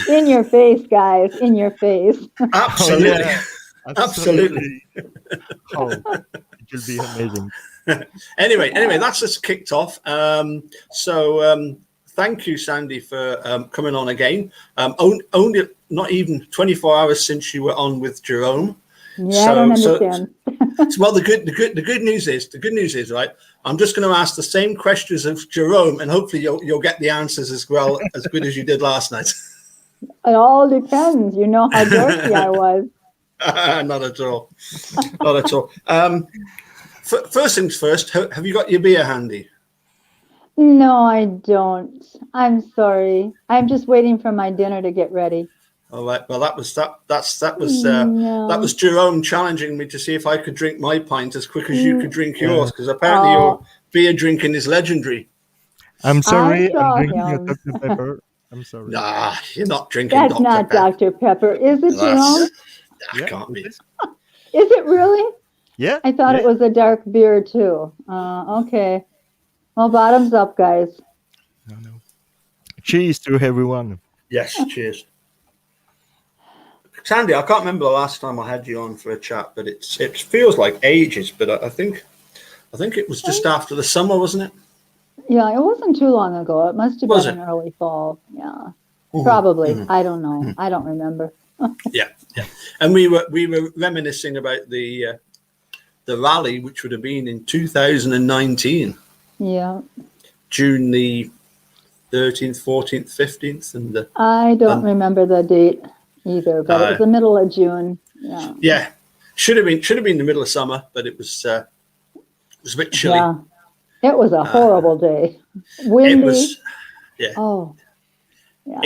In your face, guys. In your face. Absolutely. Oh, yeah, Absolutely. Oh, it will be amazing. Anyway, that's us kicked off. Thank you, Sandy, for coming on again. Only not even 24 hours since you were on with Jerome. Yeah, I don't understand. Well, the good news is, right, I'm just going to ask the same questions of Jerome, and hopefully you'll get the answers as good as you did last night. It all depends. You know how dorky I was. Not at all. Not at all. First things first, have you got your beer handy? No, I don't. I'm sorry. I'm just waiting for my dinner to get ready. All right. Well, that was Jerome challenging me to see if I could drink my pint as quick as you could drink yours, because apparently your beer drinking is legendary. I'm sorry. I'm drinking him. a Dr. Pepper. I'm sorry. Nah, you're not drinking. That's Dr. not Pepper. Dr. Pepper, is it, Jerome? That can't be. Is it really? Yeah. I thought it was a dark beer too. Okay. Well, bottoms up, guys. No. Cheers to everyone. Yes, cheers. Sandy, I can't remember the last time I had you on for a chat, but it feels like ages. But I think it was just after the summer, wasn't it? Yeah, it wasn't too long ago. It must have been in early fall. Yeah, probably. I don't know. I don't remember. Yeah. And we were reminiscing about the rally, which would have been in 2019. Yeah. June the 13th, 14th, 15th, and I don't remember the date either, but it was the middle of June. Yeah. Yeah, should have been the middle of summer, but it was a bit chilly. Yeah, it was a horrible day. Windy. It was. Yeah. Oh. Yeah.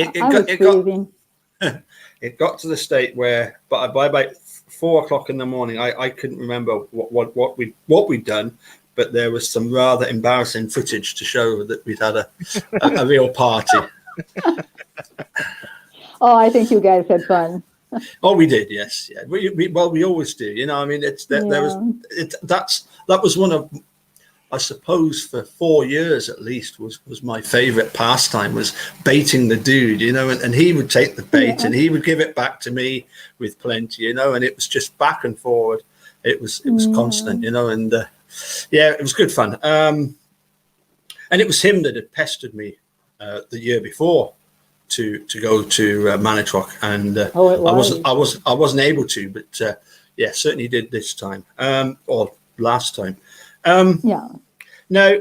It got to the state where, by about 4 o'clock in the morning, I couldn't remember what we'd done, but there was some rather embarrassing footage to show that we'd had a real party. Oh, I think you guys had fun. Oh, we did, yes, yeah. We always do. You know, I mean, that was one of, I suppose, for 4 years at least, was my favorite pastime, was baiting the dude, you know, and he would take the bait and he would give it back to me with plenty, you know, and it was just back and forward. It was constant, you know, and it was good fun. And it was him that had pestered me the year before to go to Manitowoc, and I wasn't able to, but certainly did this time, or last time. Now,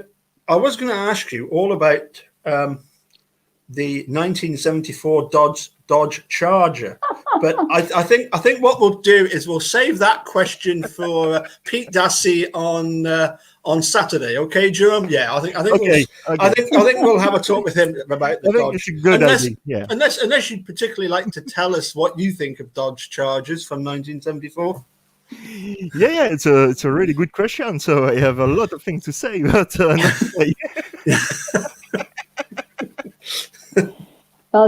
I was going to ask you all about the 1974 Dodge Charger, but I think what we'll do is we'll save that question for Pete Dassey on Saturday. Okay, Jerome? Yeah, I think we'll have a talk with him about the Dodge. It's a good idea. Yeah. Unless you'd particularly like to tell us what you think of Dodge Chargers from 1974. Yeah, it's a really good question. So I have a lot of things to say, but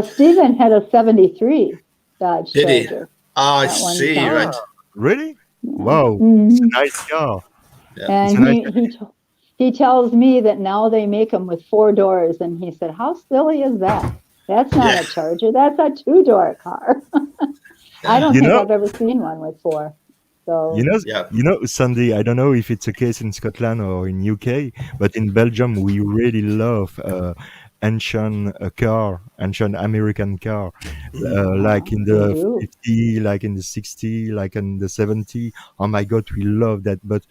Stephen had a 73 Dodge Charger. Did he? I see, right? Really? Wow, it's a nice car. Yeah. And he tells me that now they make them with 4 doors, and he said, "How silly is that? That's not a Charger. That's a 2-door car." I don't think I've ever seen one with 4. So Sandy, I don't know if it's a case in Scotland or in UK, but in Belgium we really love ancient American car, like in the 50, like in the 60, like in the 70. Oh my God, we love that. But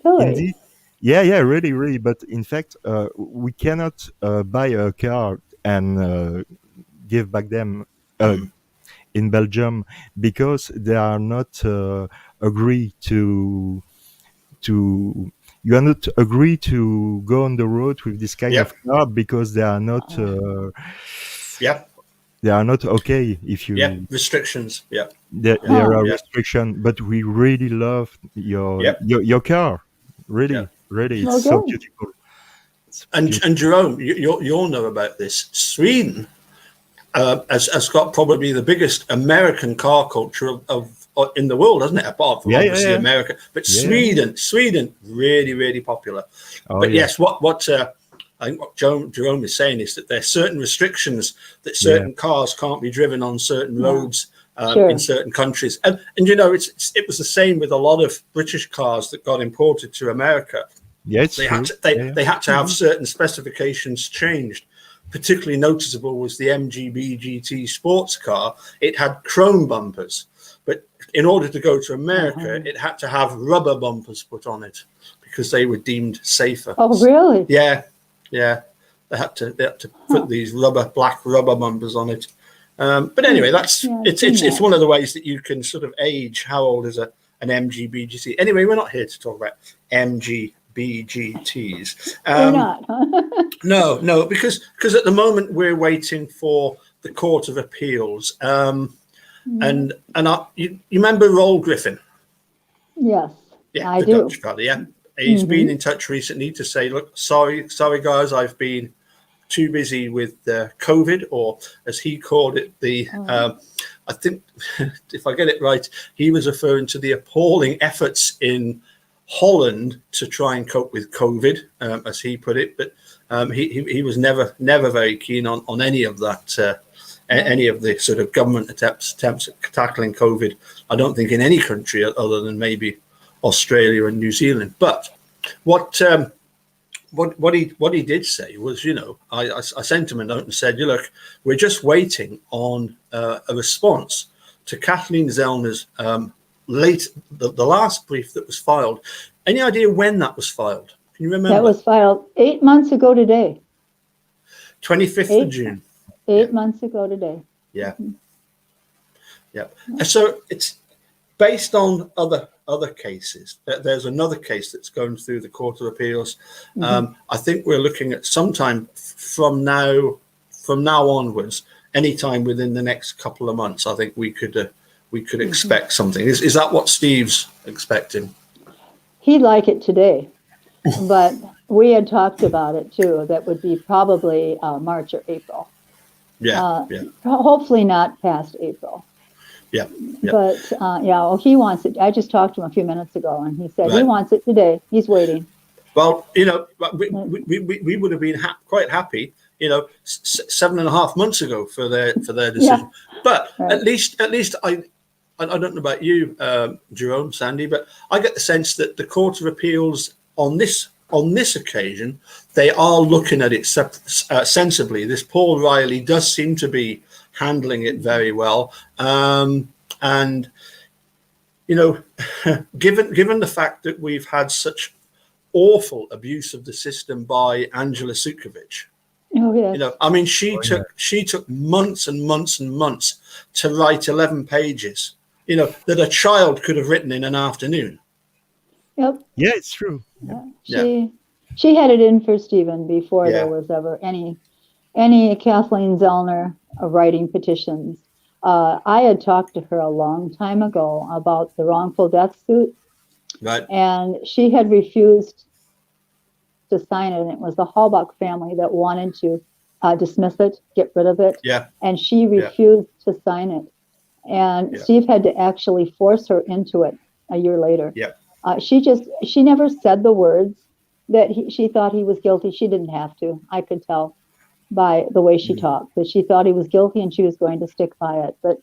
indeed, really, really. But in fact, we cannot buy a car and give back them in Belgium because they are not agree to. You are not agree to go on the road with this kind of car because they are not. They are not okay if you. Restrictions. There are restrictions, but we really love your car. Really, it's so beautiful. And Jerome, you'll know about this. Sweden has got probably the biggest American car culture of in the world, hasn't it? Apart from obviously America, but Sweden, really, really popular. But yes, what I think what Jerome is saying is that there are certain restrictions that certain cars can't be driven on certain roads in certain countries. And you know, it was the same with a lot of British cars that got imported to America. Yeah, it's They true. they had to have certain specifications changed. Particularly noticeable was the MGB GT sports car. It had chrome bumpers, but in order to go to America, it had to have rubber bumpers put on it because they were deemed safer. Oh, really? Yeah. They had to put these black rubber bumpers on it. But anyway, it's one of the ways that you can sort of age how old is an MGB GT. Anyway, we're not here to talk about MGBGTs. We're not, huh? No, because at the moment we're waiting for the Court of Appeals. And you remember Roll Griffin? Yes, Yeah, I the do. Dutch fella. Yeah, he's been in touch recently to say, look, sorry guys, I've been too busy with COVID, or as he called it, I think if I get it right, he was referring to the appalling efforts in Holland to try and cope with COVID, as he put it. But he was never very keen on any of that, any of the sort of government attempts at tackling COVID. I don't think in any country other than maybe Australia and New Zealand. But what he did say was, you know, I sent him a note and said, look, we're just waiting on a response to Kathleen Zellner's the last brief that was filed. Any idea when that was filed? Can you remember? That was filed 8 months ago today. 25th of June. 8 months ago today. Yeah. Yeah. So it's based on other cases. There's another case that's going through the Court of Appeals. I think we're looking at sometime from now onwards, anytime within the next couple of months. I think we could expect something. Is that what Steve's expecting? He'd like it today, but we had talked about it too. That would be probably March or April. Yeah. Hopefully not past April. Yeah. But he wants it. I just talked to him a few minutes ago, and he said he wants it today. He's waiting. Well, you know, we would have been quite happy, you know, 7.5 months ago for their decision. Yeah. But at least I don't know about you, Jerome, Sandy, but I get the sense that the Court of Appeals on this occasion, they are looking at it sensibly. This Paul Riley does seem to be handling it very well, and you know, given the fact that we've had such awful abuse of the system by Angela Sukovic. Oh, yes. You know, I mean, she took months and months and months to write 11 pages. You know, that a child could have written in an afternoon. Yep. Yeah, it's true. Yeah. She had it in for Stephen before there was ever any Kathleen Zellner writing petitions. I had talked to her a long time ago about the wrongful death suit. Right. And she had refused to sign it. And it was the Halbach family that wanted to dismiss it, get rid of it. Yeah. And she refused to sign it. And Steve had to actually force her into it a year later. Yeah. She never said the words that she thought he was guilty. She didn't have to. I could tell by the way she talked that she thought he was guilty and she was going to stick by it. But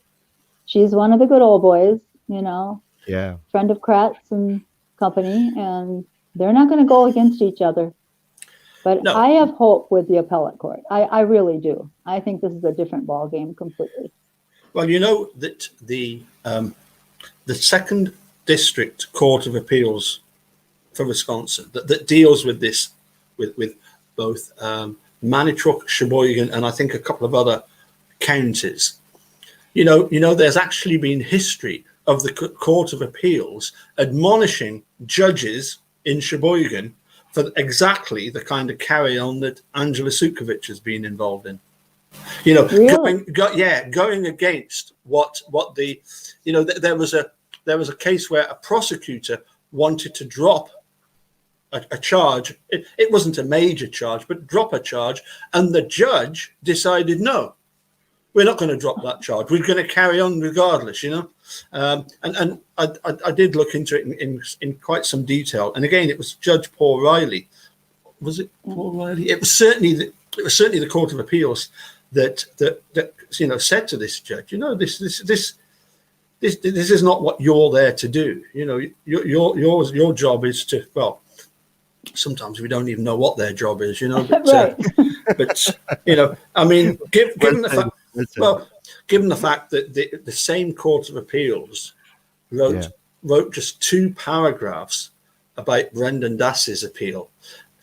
she's one of the good old boys, you know. Yeah. Friend of Kratz and company, and they're not going to go against each other. But I have hope with the appellate court. I really do. I think this is a different ball game completely. Well, you know that the Second District Court of Appeals for Wisconsin that deals with this, with both Manitowoc, Sheboygan, and I think a couple of other counties. You know, there's actually been history of the Court of Appeals admonishing judges in Sheboygan for exactly the kind of carry-on that Angela Sukovic has been involved in. You know, really? going against what the, you know, there was a case where a prosecutor wanted to drop a charge. It wasn't a major charge, but drop a charge, and the judge decided no, we're not going to drop that charge. We're going to carry on regardless. You know, and I did look into it in quite some detail. And again, it was Judge Paul Riley was it Paul Riley? It was certainly the Court of Appeals that said to this judge, this is not what you're there to do. Your job is to, well, sometimes we don't even know what their job is, but, right. but I mean, given the fact that the same Court of Appeals wrote just 2 paragraphs about Brendan Dass's appeal,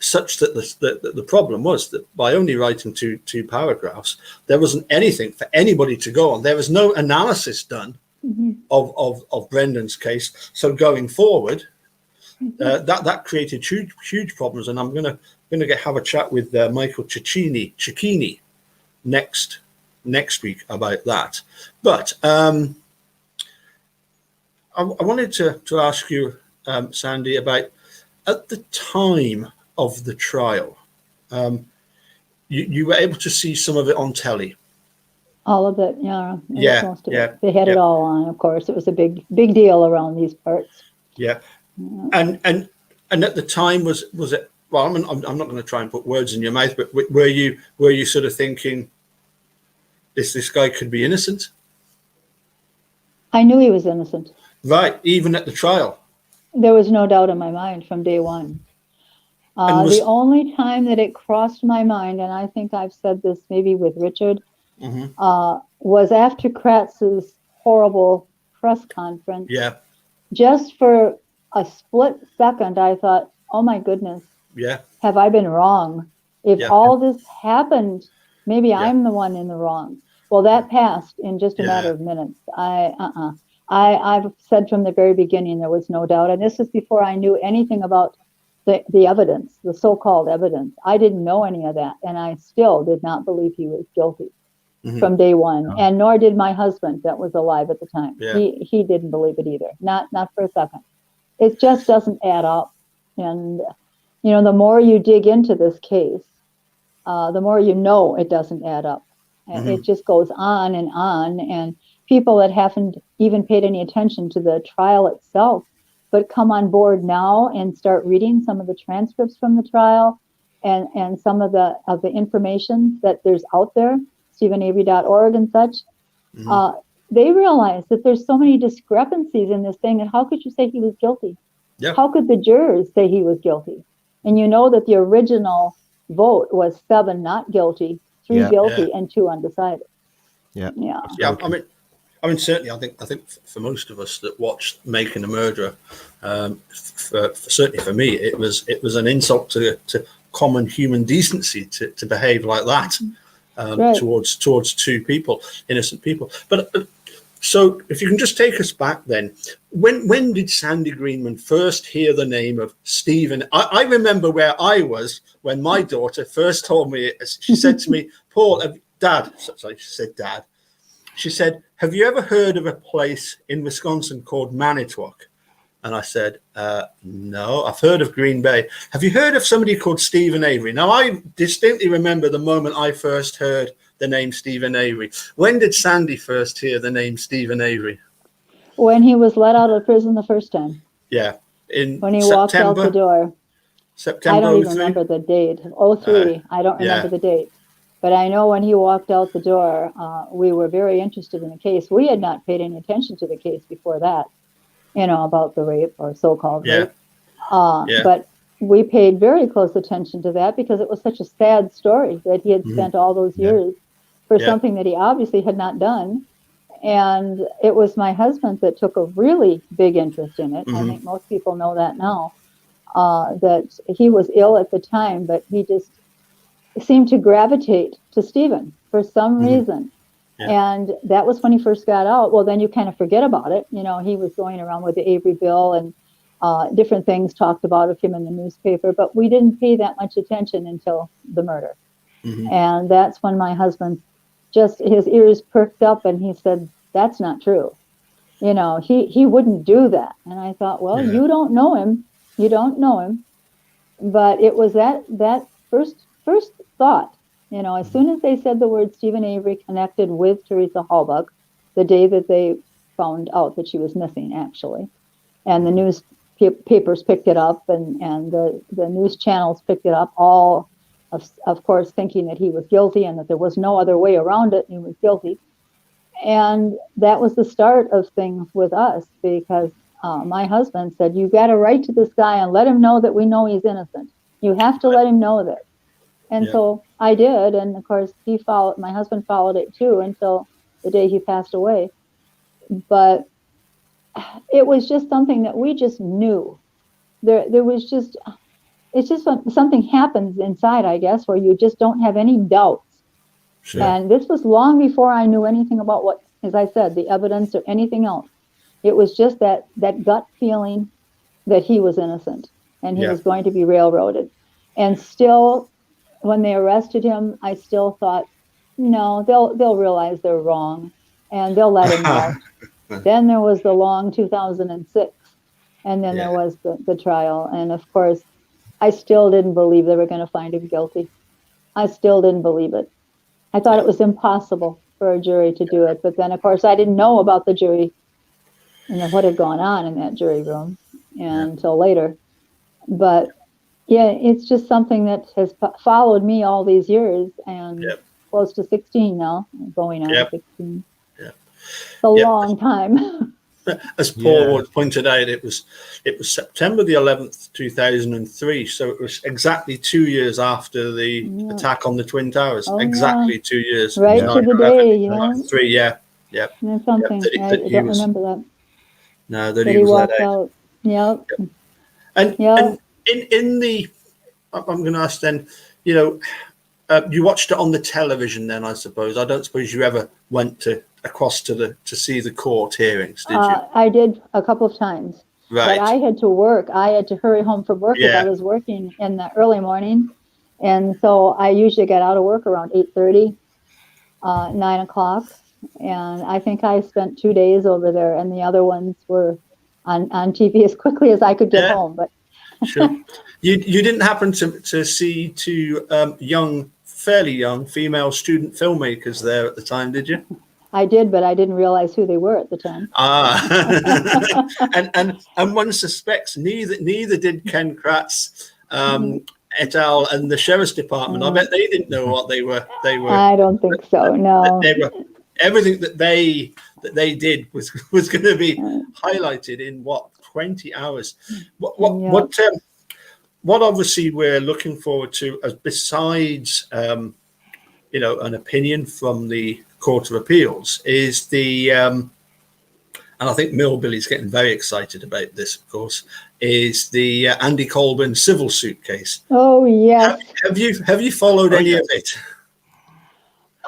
such that the problem was that by only writing two paragraphs, there wasn't anything for anybody to go on. There was no analysis done of Brendan's case. So going forward, that created huge problems. And I'm gonna have a chat with Michael Cicchini next week about that. But I wanted to ask you, Sandy, about at the time of the trial, you were able to see some of it on telly. All of it, yeah. Most of it. They had it all on, of course. It was a big deal around these parts. Yeah. And at the time, was it? Well, I'm not going to try and put words in your mouth, but were you sort of thinking this guy could be innocent? I knew he was innocent. Right, even at the trial. There was no doubt in my mind from day one. The only time that it crossed my mind, and I think I've said this maybe with Richard, was after Kratz's horrible press conference. Yeah. Just for a split second, I thought, oh my goodness. Yeah. Have I been wrong? If all this happened, maybe I'm the one in the wrong. Well, that passed in just a matter of minutes. I've said from the very beginning there was no doubt, and this is before I knew anything about the evidence, the so-called evidence. I didn't know any of that, and I still did not believe he was guilty from day one, and nor did my husband that was alive at the time. Yeah. He didn't believe it either, not for a second. It just doesn't add up. And the more you dig into this case, the more it doesn't add up. And it just goes on, and people that haven't even paid any attention to the trial itself, but come on board now and start reading some of the transcripts from the trial and some of the information that there's out there, StephenAvery.org and such, they realize that there's so many discrepancies in this thing. And how could you say he was guilty? Yeah. How could the jurors say he was guilty? And that the original vote was 7 not guilty, 3 guilty, and 2 undecided. Yeah. I mean, certainly, I think for most of us that watched Making a Murderer, certainly for me, it was an insult to common human decency to behave like that towards 2 people, innocent people. But so, if you can just take us back, then, when did Sandy Greenman first hear the name of Stephen? I remember where I was when my daughter first told me. She said to me, "Paul, Dad," sorry, she said, "Dad." She said, "Have you ever heard of a place in Wisconsin called Manitowoc?" And I said, "No, I've heard of Green Bay. Have you heard of somebody called Stephen Avery?" Now, I distinctly remember the moment I first heard the name Stephen Avery. When did Sandy first hear the name Stephen Avery? When he was let out of prison the first time. Yeah. When he walked out the door. September I don't even remember the date. 03. I don't remember the date. But I know when he walked out the door, we were very interested in the case. We had not paid any attention to the case before that, about the rape or so-called rape. But we paid very close attention to that because it was such a sad story that he had spent all those years for something that he obviously had not done. And it was my husband that took a really big interest in it. I think most people know that now, that he was ill at the time, but he just seemed to gravitate to Stephen for some reason. And that was when he first got out. Well, then you kind of forget about it. He was going around with the Avery bill and different things talked about of him in the newspaper, but we didn't pay that much attention until the murder. And that's when my husband his ears perked up and he said, "That's not true. He wouldn't do that." And I thought, well, you don't know him. But it was that first thought, as soon as they said the word Stephen Avery connected with Teresa Halbach, the day that they found out that she was missing, actually, and the papers picked it up, and the news channels picked it up, all of course thinking that he was guilty and that there was no other way around it. He was guilty. And that was the start of things with us, because my husband said, you got to write to this guy and let him know that we know he's innocent. You have to let him know that. And so I did. And of course, my husband followed it too, until the day he passed away. But it was just something that we just knew. There was just, it's just something happens inside, I guess, where you just don't have any doubts. Sure. And this was long before I knew anything about what, as I said, the evidence or anything else. It was just that gut feeling that he was innocent and he was going to be railroaded. And still, when they arrested him, I still thought, no, they'll realize they're wrong and they'll let him out. Then there was the long 2006, and then there was the trial. And of course, I still didn't believe they were going to find him guilty. I still didn't believe it. I thought it was impossible for a jury to do it. But then, of course, I didn't know about the jury, what had gone on in that jury room until later. But yeah, it's just something that has followed me all these years, and close to 16 now, going on 16. It's a long time. As Paul pointed out, it was September the 11th, 2003. So it was exactly 2 years after the attack on the Twin Towers. 2 years. Right to the day, 3, That's something. I don't remember that. No, that he was let out. Yep. And in the, I'm going to ask then, you watched it on the television then, I suppose. I don't suppose you ever went across to see the court hearings, did you? I did a couple of times. Right. But I had to work. I had to hurry home from work because I was working in the early morning. And so I usually got out of work around 8:30, 9 o'clock. And I think I spent 2 days over there, and the other ones were on TV as quickly as I could get home. But sure. You didn't happen to see two fairly young female student filmmakers there at the time, did you? I did, but I didn't realize who they were at the time. And one suspects neither did Ken Kratz, et al. And the sheriff's department. I bet they didn't know what they were. I don't think so. No. Everything that they did was going to be highlighted in 20 hours. What obviously we're looking forward to, besides an opinion from the Court of Appeals, is the and I think Millbilly's getting very excited about this, of course, is the Andy Colburn civil suit case. Oh yes. Have you followed any of it?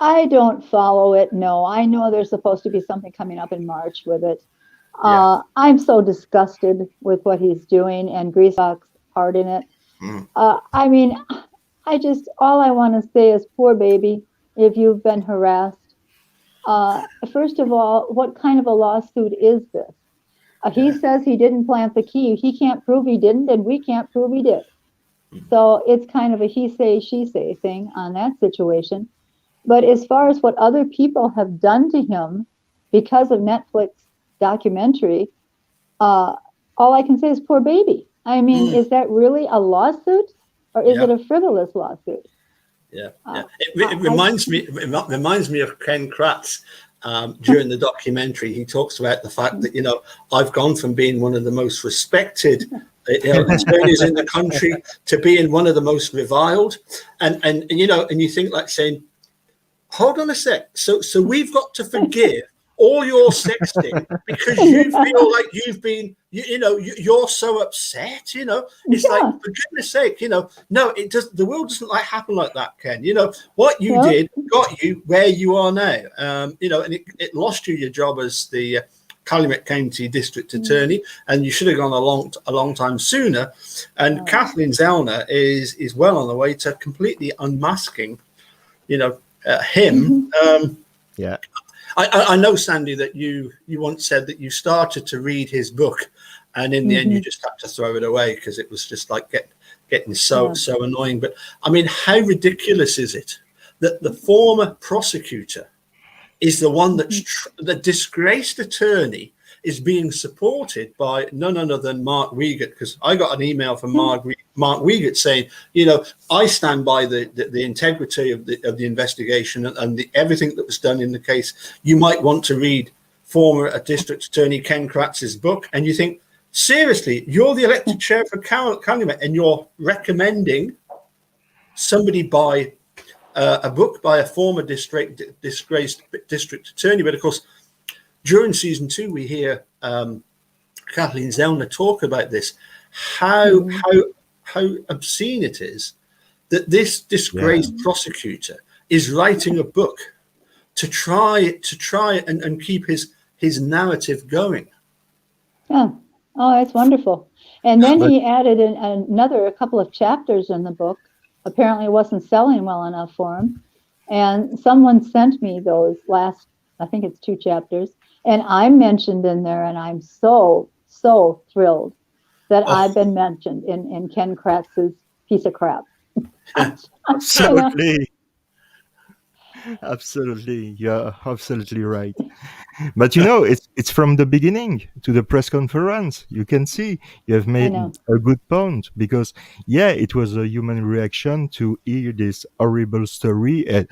I don't follow it. No, I know there's supposed to be something coming up in March with it. I'm so disgusted with what he's doing and Griesbach's part in it. I mean, all I want to say is, poor baby, if you've been harassed. First of all, what kind of a lawsuit is this? He says he didn't plant the key. He can't prove he didn't, and we can't prove he did. So it's kind of a he say, she say thing on that situation. But as far as what other people have done to him because of Netflix documentary, all I can say is poor baby. I mean, is that really a lawsuit, or is it a frivolous lawsuit? It reminds me of Ken Kratz during the documentary. He talks about the fact that I've gone from being one of the most respected attorneys in the country to being one of the most reviled, and you think, like, saying, hold on a sec, so we've got to forgive all your sexting because you feel like you've been, you're so upset, it's like, for goodness sake, no, it does. The world doesn't happen like that, Ken. What you did got you where you are now, and it lost you your job as the Calumet County District Attorney, and you should have gone a long time sooner. And Kathleen Zellner is well on the way to completely unmasking, him. I know, Sandy, that you once said that you started to read his book, and in the end you just had to throw it away because it was just like getting so annoying. But I mean, how ridiculous is it that the former prosecutor is the one that's the disgraced attorney is being supported by none other than Mark Wiegert, because I got an email from Mark Wiegert saying, I stand by the integrity of the investigation and everything that was done in the case. You might want to read former District Attorney Ken Kratz's book, and you think, seriously, you're the elected chair for Calumet, and you're recommending somebody buy a book by a former disgraced district attorney. But of course, during season 2, we hear Kathleen Zellner talk about this, how obscene it is that this disgraced prosecutor is writing a book to try and keep his narrative going. Yeah. Oh, that's wonderful. And then he added a couple of chapters in the book. Apparently it wasn't selling well enough for him. And someone sent me those last, I think it's 2 chapters. And I'm mentioned in there, and I'm so thrilled that I've been mentioned in Ken Kratz's piece of crap. Absolutely. Absolutely. You're absolutely right. But it's from the beginning to the press conference. You can see you have made a good point, because it was a human reaction to hear this horrible story,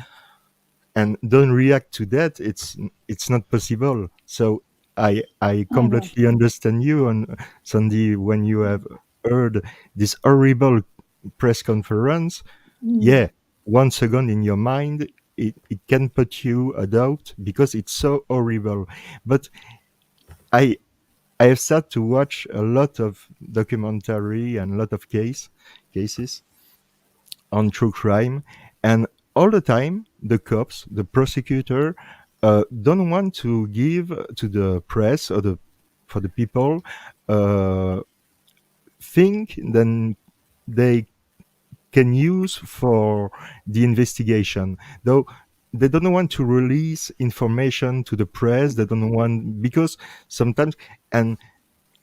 and don't react to that. It's not possible. So I completely understand you, and Sandy, when you have heard this horrible press conference, once again in your mind, it can put you a doubt, because it's so horrible. But I have started to watch a lot of documentary and a lot of cases on true crime, and all the time the cops, the prosecutor, don't want to give to the press or for the people thing then they can use for the investigation. Though they don't want to release information to the press. They don't want, because sometimes, and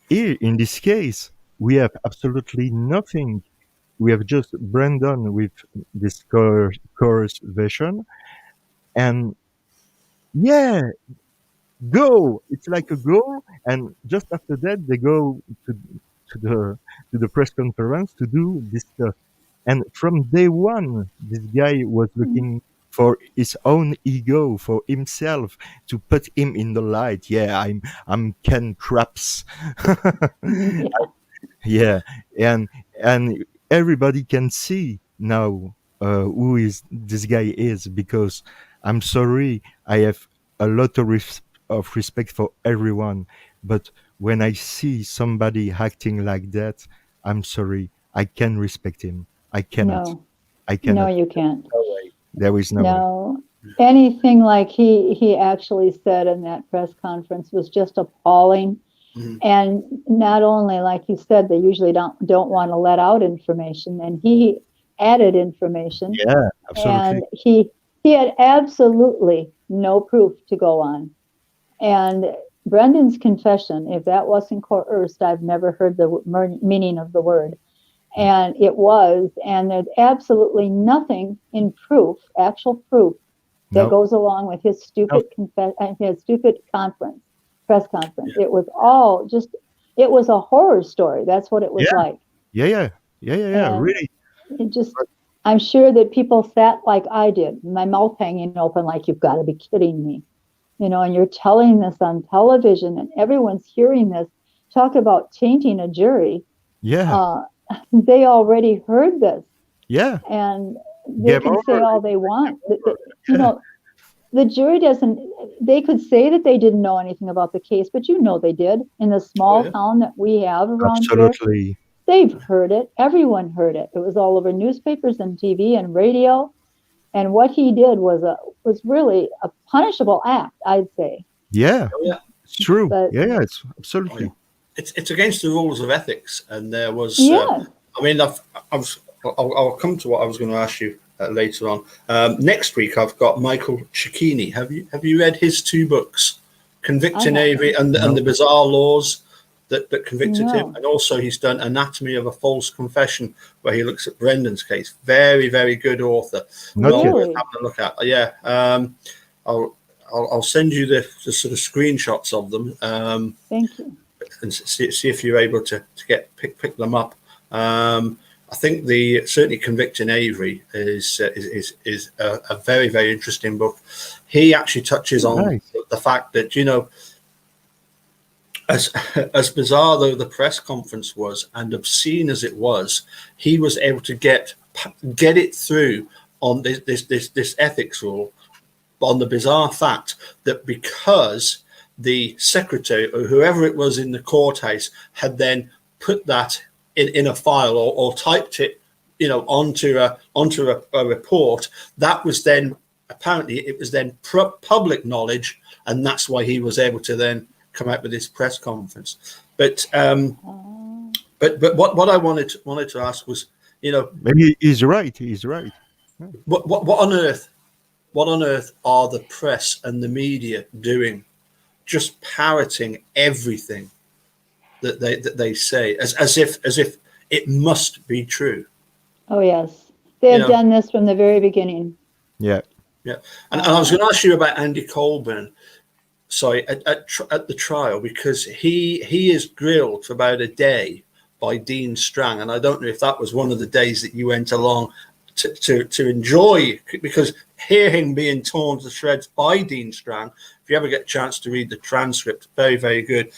here in this case, we have absolutely nothing. We have just Brandon with this coerced version, and go. It's like a go, and just after that, they go to the press conference to do this stuff. And from day one, this guy was looking for his own ego, for himself, to put him in the light. Yeah, I'm Ken Kratz. And everybody can see now who is this guy is, because I'm sorry, I have a lot of respect for everyone, but when I see somebody acting like that, I'm sorry, I can't respect him. I cannot. No. I cannot. No, you can't. No way. There is no way. Anything like he actually said in that press conference was just appalling. Mm-hmm. And not only, like you said, they usually don't want to let out information, and he added information. Yeah, absolutely. And he had absolutely no proof to go on. And Brendan's confession, if that wasn't coerced, I've never heard the meaning of the word. And it was, and there's absolutely nothing in proof, actual proof, that goes along with his stupid his stupid press conference. Yeah. It was all just, it was a horror story. That's what it was like. Yeah, really. It just, I'm sure that people sat like I did, my mouth hanging open, like, you've got to be kidding me. And you're telling this on television, and everyone's hearing this. Talk about tainting a jury. Yeah. They already heard this. Yeah. And they can say all they want. The jury doesn't, they could say that they didn't know anything about the case, but they did. In the small town that we have around here, they've heard it. Everyone heard it. It was all over newspapers and TV and radio. And what he did was really a punishable act, I'd say. Yeah, it's true. But, it's absolutely. It's against the rules of ethics, and there was. I'll come to what I was going to ask you later on. Next week, I've got Michael Cicchini. Have you read his 2 books, Convicting Avery and the Bizarre Laws that convicted him? And also, he's done Anatomy of a False Confession, where he looks at Brendan's case. Very, very good author. Well worth having a look at. I'll send you the sort of screenshots of them. Thank you. And see if you're able to pick them up. I think certainly Convicting Avery is a very, very interesting book. He actually touches on the fact that, as bizarre though the press conference was and obscene as it was, he was able to get it through on this ethics rule on the bizarre fact that because the secretary or whoever it was in the courthouse had then put that in a file or typed it, onto a report, that was then apparently it was then public knowledge, and that's why he was able to then come out with this press conference. But what I wanted to ask was, maybe he's right. He's right. What on earth are the press and the media doing? Just parroting everything that they say as if it must be true. Oh yes, they have done this from the very beginning. Yeah. And I was going to ask you about Andy Colburn. Sorry, at the trial, because he is grilled for about a day by Dean Strang, and I don't know if that was one of the days that you went along to enjoy, because hear him being torn to shreds by Dean Strang. If you ever get a chance to read the transcript, very, very good.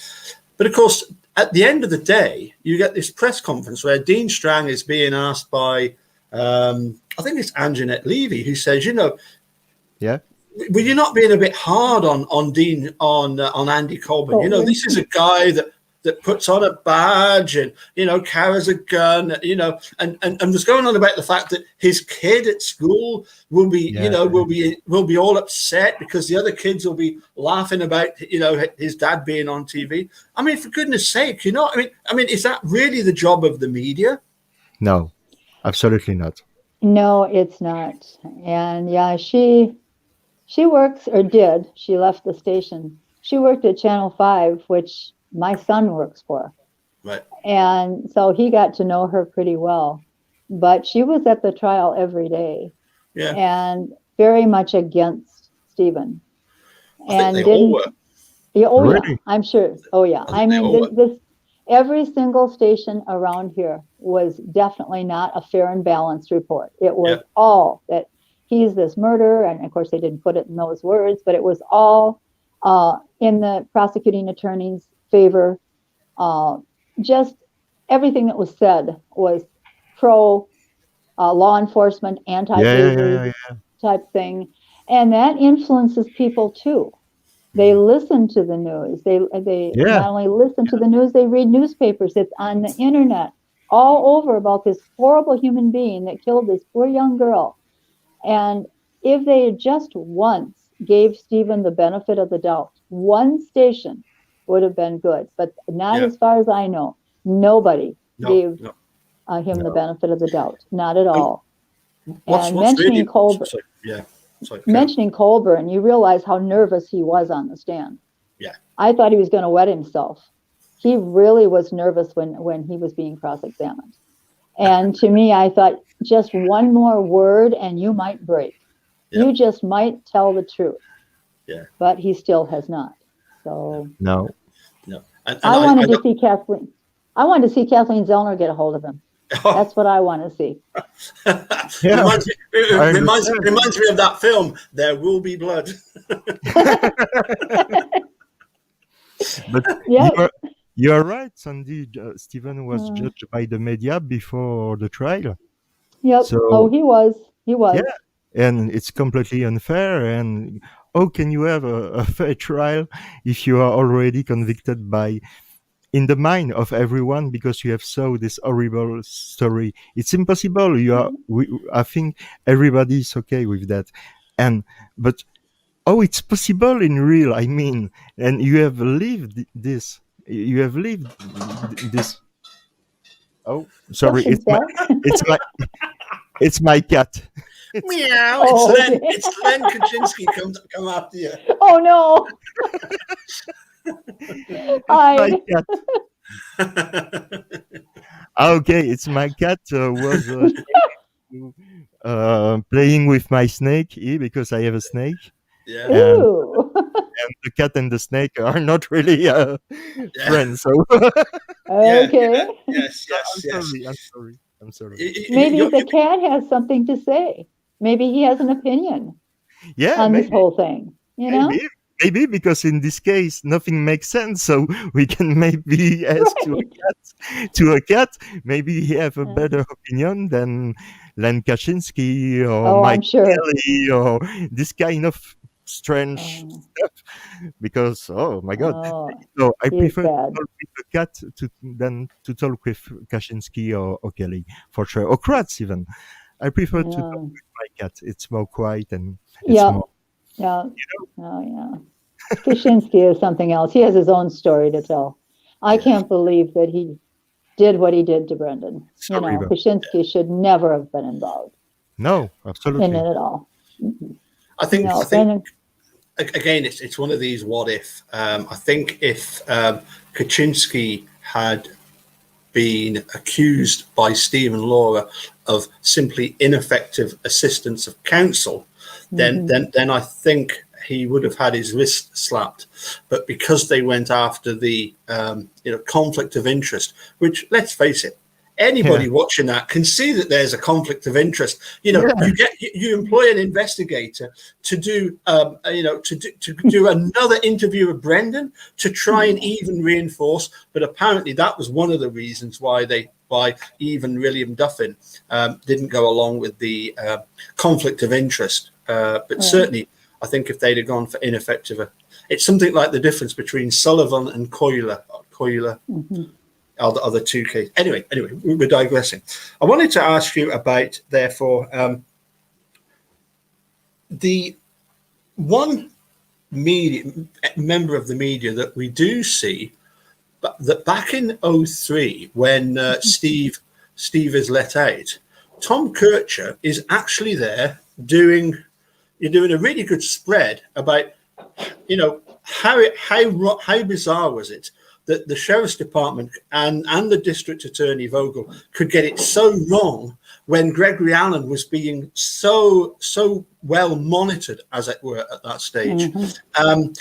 But of course, at the end of the day, you get this press conference where Dean Strang is being asked by, I think it's Anjanette Levy, who says, yeah, were you not being a bit hard on Dean on Andy Colburn? This is a guy that puts on a badge and carries a gun, and was going on about the fact that his kid at school will be will be all upset because the other kids will be laughing about his dad being on TV. I mean, for goodness sake, I mean, is that really the job of the media? No, absolutely not. No, it's not. And yeah, she works, or did. She left the station. She worked at Channel 5, which my son works for. Right. And so he got to know her pretty well. But she was at the trial every day. Yeah. And very much against Stephen. And they all were. Yeah, oh, really? yeah, I'm sure. Oh, yeah. I mean, this every single station around here was definitely not a fair and balanced report. It was all that he's this murderer. And of course, they didn't put it in those words, but it was all in the prosecuting attorney's favor. Just everything that was said was pro law enforcement, anti-slavery type thing. And that influences people too. They listen to the news. They not only listen to the news, they read newspapers. It's on the internet all over about this horrible human being that killed this poor young girl. And if they had just once gave Stephen the benefit of the doubt, one station would have been good. But not as far as I know. Nobody gave him the benefit of the doubt. Not at all. And mentioning Colburn. Mentioning Colburn, you realize how nervous he was on the stand. Yeah. I thought he was going to wet himself. He really was nervous when he was being cross-examined. And to me, I thought just one more word and you might break. Yep. You just might tell the truth. Yeah. But he still has not. So no. And I wanted to see Kathleen. I wanted to see Kathleen Zellner get a hold of him. That's what I want to see. Reminds me of that film, There Will Be Blood. But you're right, Sandy. Stephen was judged by the media before the trial. Yep. So, he was. Yeah. And it's completely unfair. And how can you have a fair trial if you are already convicted by, in the mind of everyone, because you have saw this horrible story? It's impossible. I think everybody is okay with that. But it's possible in real. I mean, and you have lived this. You have lived this. Oh, sorry. It's my cat. Meow. It's Len Kaczynski come after you. Oh no. My cat. Okay, it's my cat was playing with my snake because I have a snake, Yeah. Ooh. And the cat and the snake are not really Yeah. friends. So Yeah. Okay. Yes. I'm Yes. Yes. sorry. I'm sorry. I'm sorry. Maybe You, the cat has something to say. Maybe he has an opinion Yeah, on this maybe. whole thing, you know? Maybe because in this case nothing makes sense, so we can maybe ask Right. to a cat. Maybe he have a Uh, better opinion than Len Kaczynski or Oh, I'm Mike sure. Kelly or this kind of strange Oh, stuff. Because oh my god, oh, so I he's prefer to bad. talk with a cat than to talk with Kaczynski or Kelly for sure, or Kratz even. I prefer to talk Yeah. with my cat. It's more quiet and it's Yeah. more. Yeah. Oh, yeah. Kaczynski is something else. He has his own story to tell. I Yeah, can't believe that he did what he did to Brendan. it's You know, horrible. Kaczynski should never have been involved No, in absolutely. it at all. Mhm. I think. No, I think Brendan. again, it's one of these what if. I think if Kaczynski had been accused by Steve and Laura of simply ineffective assistance of counsel, then Mhm. then then I think he would have had his wrist slapped. But because they went after the conflict of interest, which let's face it, Yeah, anybody watching that can see that there's a conflict of interest. yeah, You employ an investigator to do to do another interview of Brendan to try and even reinforce. But apparently that was one of the reasons why even William Duffin didn't go along with the conflict of interest. But Right. certainly, I think if they'd have gone for ineffective, it's something like the difference between Sullivan and Coiler. Mhm. Are the two cases. Anyway, we're digressing. I wanted to ask you about, therefore, the one media member of the media that we do see, but that back in '03, when Steve is let out, Tom Kircher is actually there doing a really good spread about how bizarre was it that the sheriff's department and the district attorney Vogel could get it so wrong when Gregory Allen was being so well monitored, as it were, at that stage. Mhm.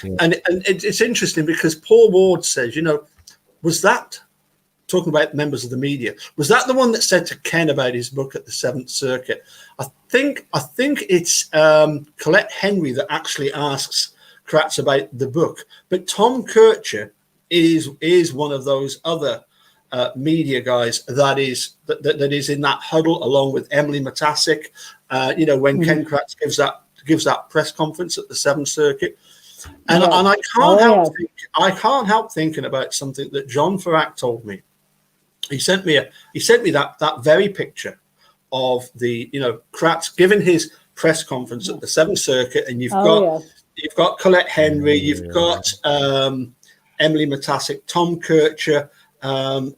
yeah. And it's interesting because Paul Ward says, was that, talking about members of the media, was that the one that said to Ken about his book at the Seventh Circuit? I think it's Colette Henry that actually asks Kratz about the book, but Tom Kircher is one of those other media guys that is in that huddle along with Emily Matasic. When Mhm. Ken Kratz gives that press conference at the Seventh Circuit. And Yes. I Oh, can't help thinking about something that John Farrack told me. He sent me that very picture of the Kratz giving his press conference at the Seventh Circuit, and you've oh, got yes. Colette Henry, you've Yeah. got Emily Matasic, Tom Kircher. I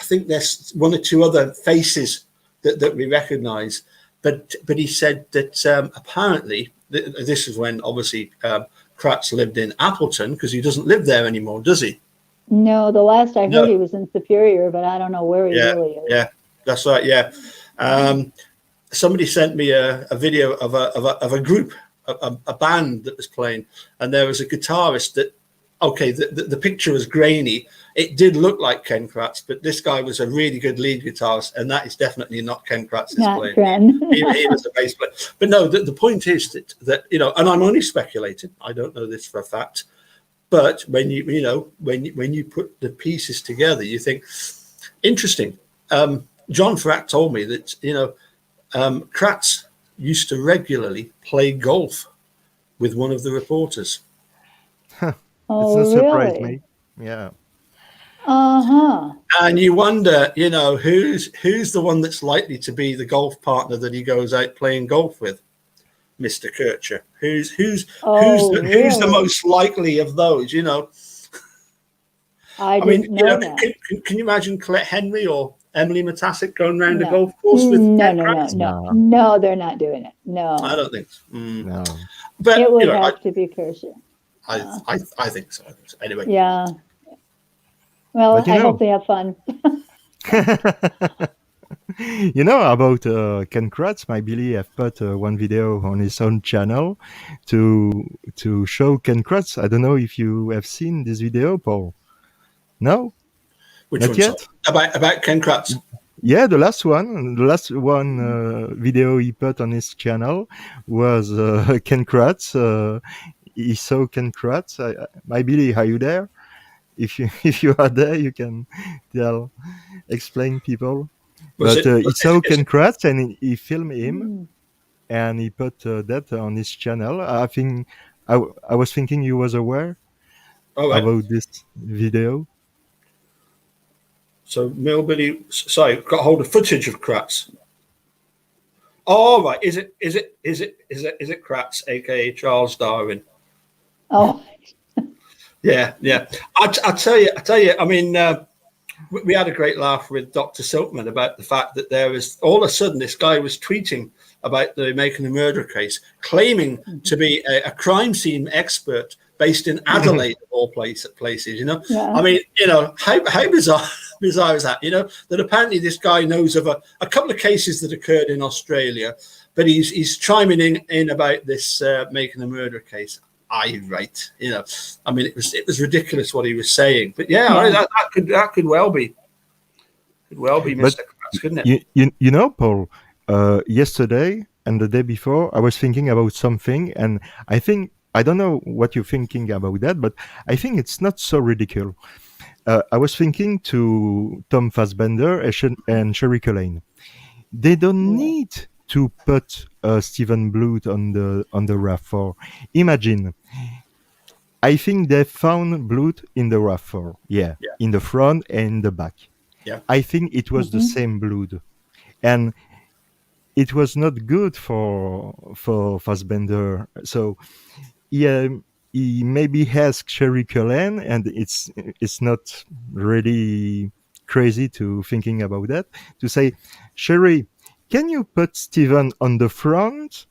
think there's one or two other faces that we recognise, but he said that apparently this is when obviously Kratz lived in Appleton, because he doesn't live there anymore, does he? No, the last I heard No. he was in Superior, but I don't know where he Yeah, really is. yeah, that's right. Yeah, somebody sent me a video of a group, a band that was playing, and there was a guitarist that. Okay, the picture was grainy. It did look like Ken Kratz, but this guy was a really good lead guitarist, and that is definitely not Ken Kratz's Not playing. Ken. He was a bass player. But no, the point is that and I'm only speculating. I don't know this for a fact. But when you put the pieces together, you think, interesting. John Farrack told me that Kratz used to regularly play golf with one of the reporters. It's Oh, not surprise really? me. Yeah. Uh-huh. And you wonder, who's the one that's likely to be the golf partner that he goes out playing golf with, Mr. Kircher? Who's Oh, the really? most likely of those? I I mean, didn't know that. can you imagine Colette Henry or Emily Matasic going around the No. golf course with No, Ken no, no, Kratz? no. No, No, they're not doing it. I No. don't think so. no. But It would have to be Kirsche. I think so. Anyway, Yeah. Well, But I hope they have fun. You know about Ken Kratz? I believe I've put one video on his own channel to show Ken Kratz. I don't know if you have seen this video, Paul. No, Which not one? Sorry. yet. About Ken Kratz. Yeah, the last one video he put on his channel was Ken Kratz. He saw Ken Kratz. I believe, are you there? If you if you are there, you can explain people. Was But it? he saw Ken Kratz and he filmed him Mm. and he put that on his channel. I think I was thinking you was aware All right. about this video. So Millbilly, sorry, got hold of footage of Kratz. Oh, right. Is it Kratz, aka Charles Darwin? Oh, Yeah, yeah. I tell you. I mean, we had a great laugh with Dr. Silkman about the fact that there was all of a sudden this guy was tweeting about the making a murder case, claiming to be a crime scene expert based in Adelaide of all places. You know, yeah. I mean, you know, how bizarre is that? You know, that apparently this guy knows of a couple of cases that occurred in Australia, but he's chiming in about this making a murder case. Right, you know, I mean, it was ridiculous what he was saying, but yeah, Yeah. that could well be But Mr. Kratz, couldn't it? you know, Paul, yesterday and the day before, I was thinking about something, and I don't know what you're thinking about that, but I think it's not so ridiculous. I was thinking to Tom Fassbender and Sherry Cullen. They don't Yeah. need to put Stephen Bluth on the RAV4. Imagine, I think they found Bluth in the RAV4. Yeah, Yeah, in the front and in the back. yeah, I think it was the Hmm. same Bluth, and it was not good for Fassbender. So yeah, he maybe asked Sherry Cullen, and it's not really crazy to thinking about that, to say, Sherry, can you put Stephen on the front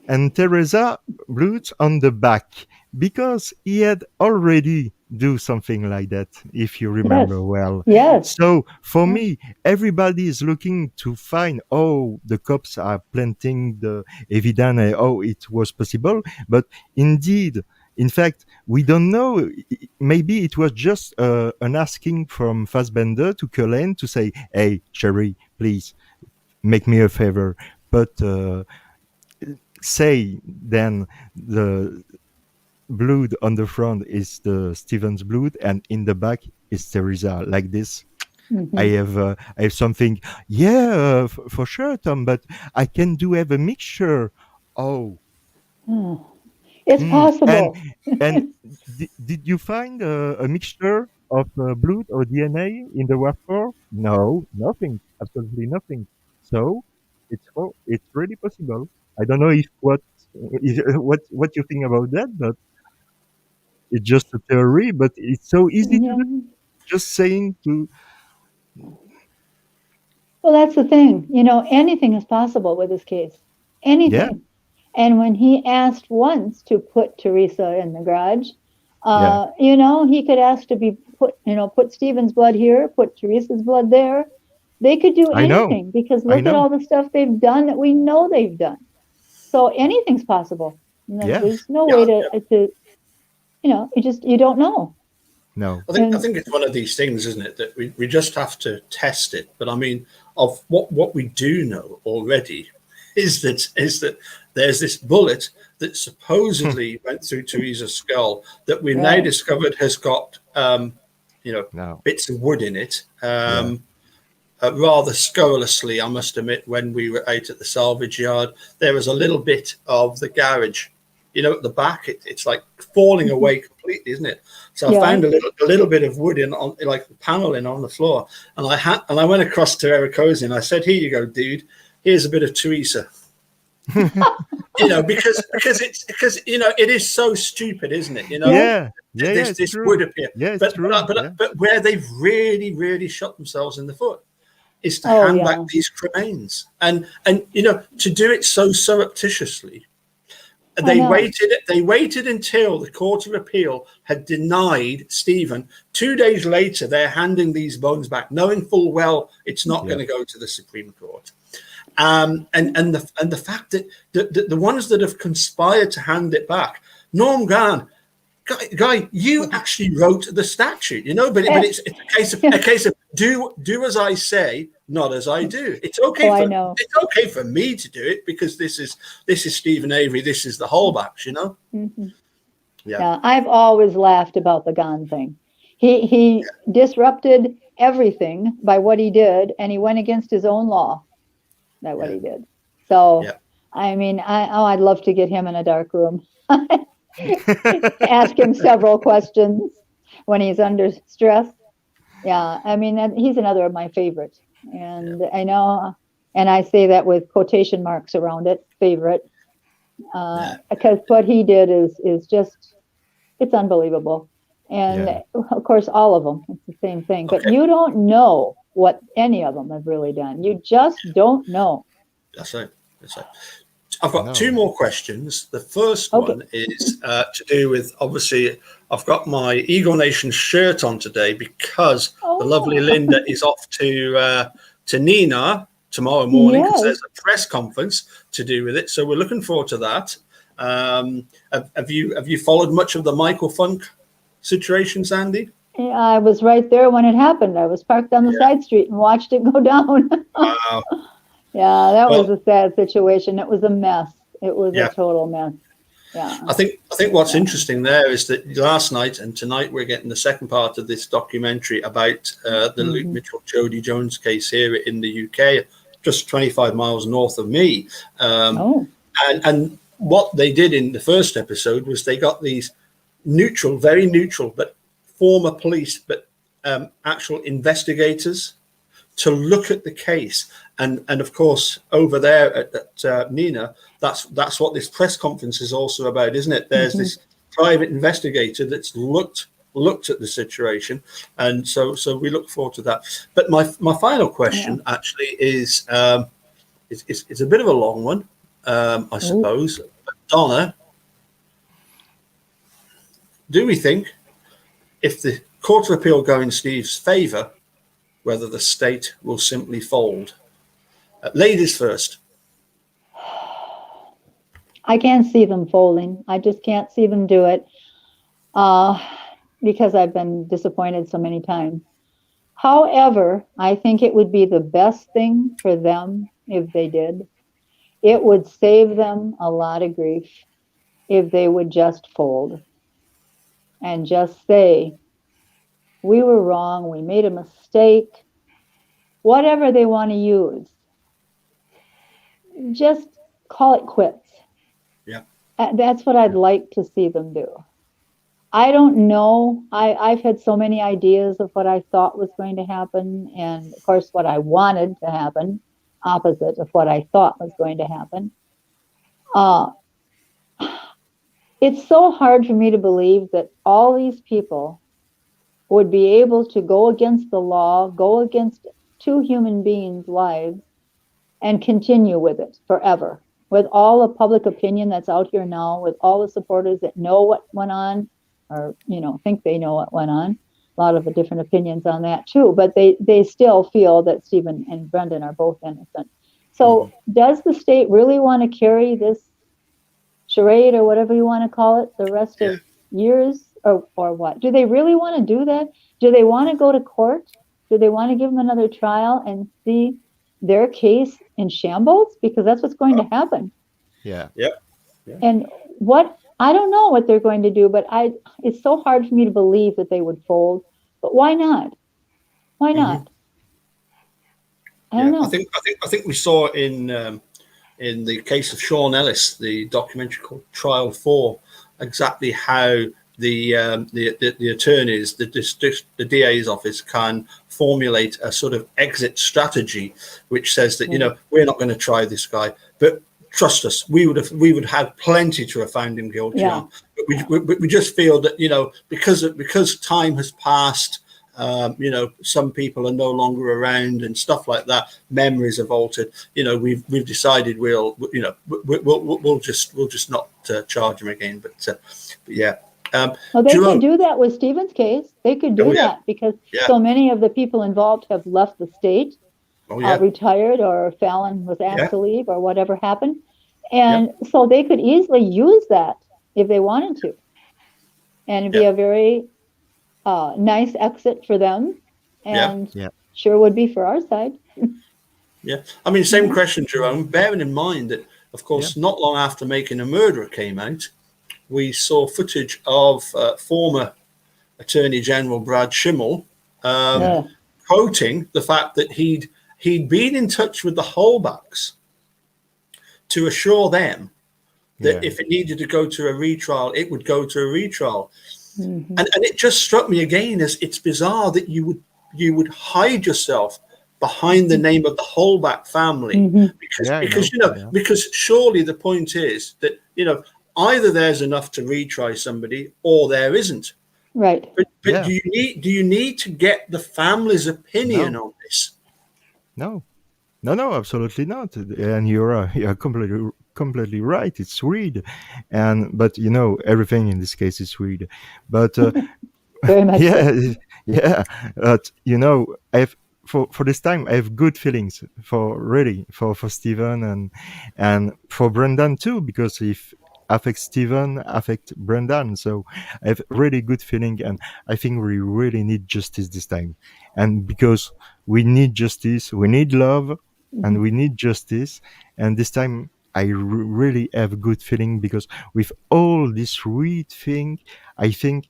and Teresa Bluth on the back, because he had already do something like that, if you Yes. remember well. Yes. So for Yeah. me, everybody is looking to find, oh, the cops are planting the evidence, oh, it was possible, but indeed, in fact, we don't know. Maybe it was just an asking from Fassbender to Cullen to say, hey, Sherry, please make me a favor, but say then the blood on the front is the Stevens blood and in the back is Teresa, like this. Hmm. I have something, yeah, for sure, Tom, but I can do have a mixture. Oh, Oh, it's mm. possible. And did you find a mixture of blood or DNA in the wafer? No, nothing, absolutely nothing. So it's really possible. I don't know what you think about that, but it's just a theory. But it's so easy to do. Yeah. Just saying to Well, that's the thing. Anything is possible with this case. yeah, Anything. And when he asked once to put Teresa in the garage, yeah. he could ask to be put Stephen's blood here, put Teresa's blood there. They could do I know, anything because I look at know. all the stuff they've done that we know they've done. So anything's possible. Yeah, There's no yeah, way yeah. you don't know. no, I And think it's one of these things, isn't it, that we just have to test it. But I mean, of what we do know already is that there's this bullet that supposedly went through Teresa's skull that we've now right. discovered has got no, bits of wood in it. yeah, Rather scurrilously, I must admit, when we were out at the salvage yard, there was a little bit of the garage, at the back. It's like falling away completely, isn't it? So I Yeah. found a little bit of wood on like paneling on the floor, and I went across to Eric Cozy and I said, "Here you go, dude. Here's a bit of Teresa." Because it is so stupid, isn't it? yeah, yeah, yeah. It's This true. would appear, Yeah, it's but true. Yeah, but where they've really shot themselves in the foot is to Oh, hand back yeah. these cremains, and to do it so surreptitiously. They waited until the Court of Appeal had denied Stephen. 2 days later, they're handing these bones back, knowing full well it's not going to go to the Supreme Court. And the fact that the ones that have conspired to hand it back, Norm Garn, guy, you actually wrote the statute, but it's a case of do as I say, not as I do. It's okay. It's okay for me to do it because this is Stephen Avery. This is the Holbachs, Mm-hmm. Yeah, I've always laughed about the Gone thing. He disrupted everything by what he did, and he went against his own law. That's what he did. So, I mean, I'd love to get him in a dark room. Ask him several questions when he's under stress. Yeah, I mean, he's another of my favorites. And I know, and I say that with quotation marks around it, favorite. Because what he did is just, it's unbelievable. And of course, all of them, it's the same thing. But you don't know what any of them have really done. You just don't know. That's right. I've got two more questions. The first one is to do with, obviously, I've got my Eagle Nation shirt on today because the lovely Linda is off to Nina tomorrow morning because there's a press conference to do with it. So we're looking forward to that. Have you followed much of the Michael Funk situation, Sandy? Yeah, I was right there when it happened. I was parked on the side street and watched it go down. Wow. Yeah, that was a sad situation. It was a mess. It was a total mess. Yeah. I think what's interesting there is that last night and tonight we're getting the second part of this documentary about the Luke Mitchell Jody Jones case here in the UK, just 25 miles north of me. And what they did in the first episode was they got these very neutral, but former police, but actual investigators to look at the case. And of course, over there at Nina, that's what this press conference is also about, isn't it? There's this private investigator that's looked at the situation, and so we look forward to that. But my final question actually is it's a bit of a long one, I suppose. But Donna, do we think if the Court of Appeal go in Steve's favour, whether the state will simply fold? Ladies first. I can't see them folding. I just can't see them do it because I've been disappointed so many times. However, I think it would be the best thing for them if they did. It would save them a lot of grief if they would just fold and just say, we were wrong, we made a mistake, whatever they want to use. Just call it quits. Yeah. That's what I'd like to see them do. I don't know. I've had so many ideas of what I thought was going to happen, and of course what I wanted to happen, opposite of what I thought was going to happen. It's so hard for me to believe that all these people would be able to go against the law, go against two human beings' lives, and continue with it forever. With all the public opinion that's out here now, with all the supporters that know what went on, or think they know what went on. A lot of the different opinions on that too, but they still feel that Stephen and Brendan are both innocent. So does the state really want to carry this charade or whatever you want to call it the rest of years, or what? Do they really want to do that? Do they want to go to court? Do they want to give them another trial and see their case in shambles? Because that's what's going to happen. Yeah. And I don't know what they're going to do, but it's so hard for me to believe that they would fold. But why not? Why not? I don't know. I think we saw in the case of Sean Ellis, the documentary called Trial 4, exactly how the attorneys, the DA's office can formulate a sort of exit strategy, which says that we're not going to try this guy, but trust us, we would have plenty to have found him guilty on. But we just feel that because time has passed, Some people are no longer around and stuff like that. Memories have altered. We've decided we'll just not charge them again. But yeah. Well, they Jerome, could do that with Stephen's case. They could do that because so many of the people involved have left the state, retired, or Fallon was asked to leave, or whatever happened. And so they could easily use that if they wanted to. And it'd be a very nice exit for them, and sure would be for our side. Yeah. I mean, same question, Jerome, bearing in mind that, of course, not long after Making a Murderer came out, we saw footage of former Attorney General Brad Schimmel quoting the fact that he'd been in touch with the Holbachs to assure them that if it needed to go to a retrial, it would go to a retrial. Mm-hmm. And it just struck me again as it's bizarre that you would hide yourself behind the name of the Holbach family, because surely the point is that either there's enough to retry somebody or there isn't. Right. But do you need to get the family's opinion on this? No, absolutely not. And you're completely right. It's weird, but everything in this case is weird. But very much. But I've for this time I have good feelings for Stephen and for Brendan too, because if affects Stephen, affect Brendan. So I have really good feeling, and I think we really need justice this time. And because we need justice, we need love, and we need justice. And this time I really have good feeling, because with all this weird thing, I think,